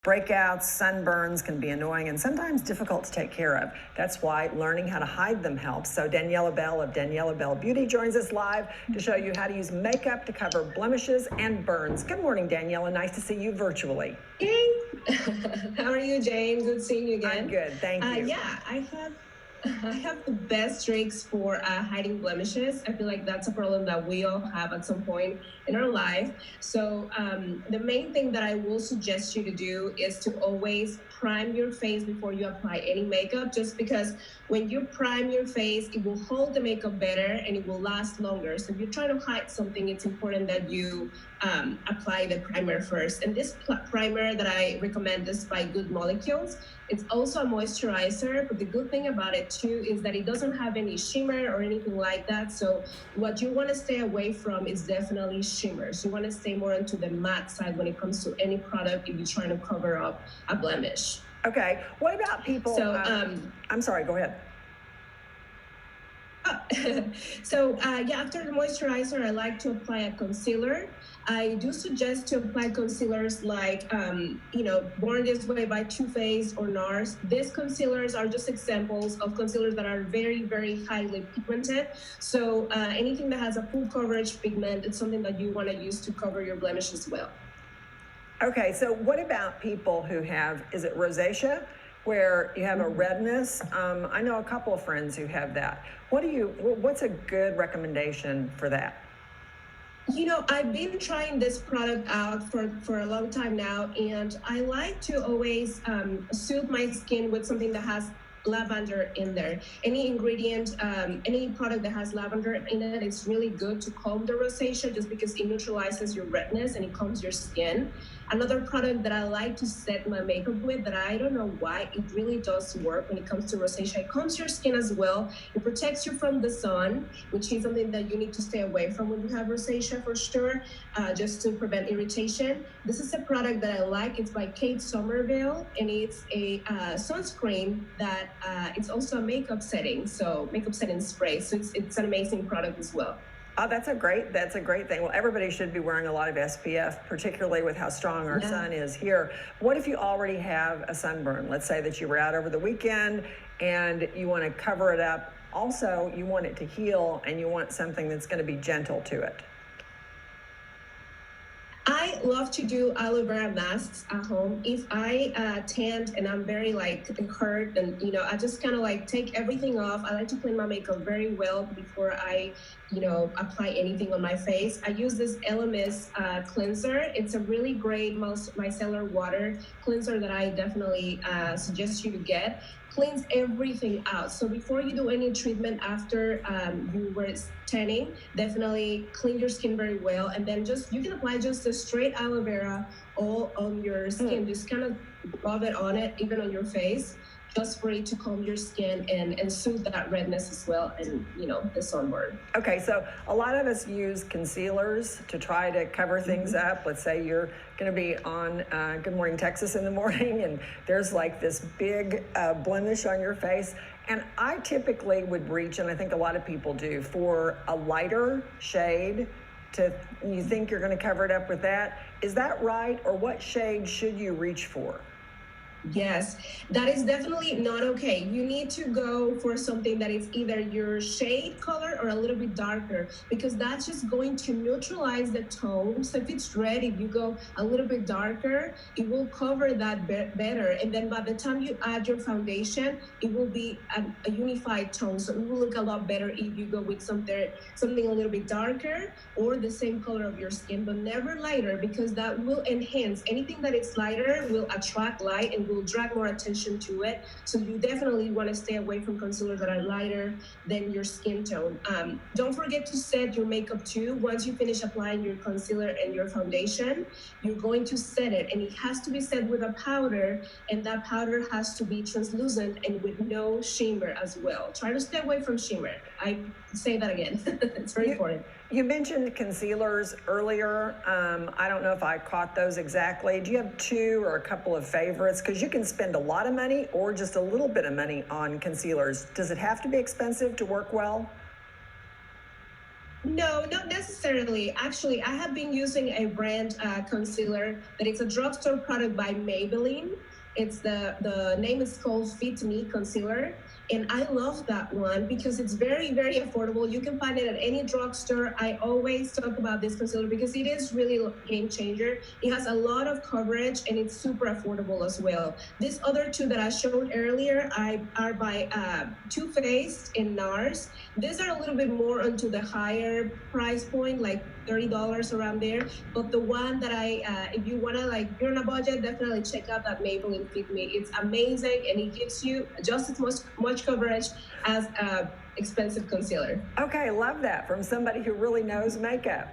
Breakouts, sunburns can be annoying and sometimes difficult to take care of. That's why learning how to hide them helps. So Daniela Bell of Daniela Bell Beauty joins us live to show you how to use makeup to cover blemishes and burns. Good morning, Daniela. Nice to see you virtually. Hey, how are you, Jane? Good seeing you again. I'm good, thank you. Yeah, I have the best tricks for hiding blemishes. I feel like that's a problem that we all have at some point in our life. So the main thing that I will suggest you to do is to always prime your face before you apply any makeup, just because when you prime your face, it will hold the makeup better and it will last longer. So if you're trying to hide something, it's important that you apply the primer first. And this primer that I recommend is by Good Molecules. It's also a moisturizer, but the good thing about it too is that it doesn't have any shimmer or anything like that. So what you want to stay away from is definitely shimmers. You want to stay more into the matte side when it comes to any product if you're trying to cover up a blemish. Okay, what about people? So I'm sorry, go ahead. So yeah, after the moisturizer, I like to apply a concealer. I do suggest to apply concealers like, Born This Way by Too Faced or NARS. These concealers are just examples of concealers that are very, very highly pigmented. So anything that has a full coverage pigment, it's something that you want to use to cover your blemish as well. Okay, so what about people who have, is it rosacea, where you have a redness? I know a couple of friends who have that. What's a good recommendation for that? I've been trying this product out for a long time now, and I like to always soothe my skin with something that has lavender in there. Any ingredient, any product that has lavender in it, it's really good to calm the rosacea just because it neutralizes your redness and it calms your skin. Another product that I like to set my makeup with that I don't know why, it really does work when it comes to rosacea. It calms your skin as well. It protects you from the sun, which is something that you need to stay away from when you have rosacea for sure, just to prevent irritation. This is a product that I like. It's by Kate Somerville, and it's a sunscreen that it's also a makeup setting, so makeup setting spray. So it's an amazing product as well. Oh, that's a great thing. Well, everybody should be wearing a lot of SPF, particularly with how strong our sun is here. What if you already have a sunburn? Let's say that you were out over the weekend and you want to cover it up. Also, you want it to heal and you want something that's going to be gentle to it. I love to do aloe vera masks at home. If I tanned and I'm very hurt, and I just kind of take everything off. I like to clean my makeup very well before I apply anything on my face. I use this Elemis cleanser. It's a really great micellar water cleanser that I definitely suggest you to get. Cleans everything out. So before you do any treatment after you were tanning, definitely clean your skin very well, and then you can apply just a straight aloe vera all on your skin. Just kind of rub it on it, even on your face, just for it to calm your skin and soothe that redness as well, and the sunburn. Okay, so a lot of us use concealers to try to cover things up. Let's say you're going to be on Good Morning Texas in the morning and there's this big blemish on your face. And I typically would reach, and I think a lot of people do, for a lighter shade. You think you're going to cover it up with that. Is that right? Or what shade should you reach for? Yes, that is definitely not okay. You need to go for something that is either your shade color or a little bit darker, because that's just going to neutralize the tone. So if it's red, if you go a little bit darker, it will cover that better. And then by the time you add your foundation, it will be a unified tone. So it will look a lot better if you go with something a little bit darker or the same color of your skin, but never lighter, because that will enhance. Anything that is lighter will attract light and will drag more attention to it. So you definitely want to stay away from concealers that are lighter than your skin tone. Don't forget to set your makeup too. Once you finish applying your concealer and your foundation, you're going to set it, and it has to be set with a powder, and that powder has to be translucent and with no shimmer as well. Try to stay away from shimmer. I say that again. It's very important. You mentioned concealers earlier. I don't know if I caught those exactly. Do you have two or a couple of favorites? Because you can spend a lot of money or just a little bit of money on concealers. Does it have to be expensive to work well? No, not necessarily. Actually, I have been using a brand concealer that is a drugstore product by Maybelline. It's the name is called Fit Me Concealer, and I love that one because it's very affordable. You can find it at any drugstore. I always talk about this concealer because it is really a game changer. It has a lot of coverage and it's super affordable as well. These other two that I showed earlier are by Too Faced and NARS. These are a little bit more onto the higher price point, like $30 around there. But the one that if you wanna like, you're on a budget, definitely check out that Maybelline Fit Me. It's amazing and it gives you just as much coverage as expensive concealer. Okay, love that from somebody who really knows makeup.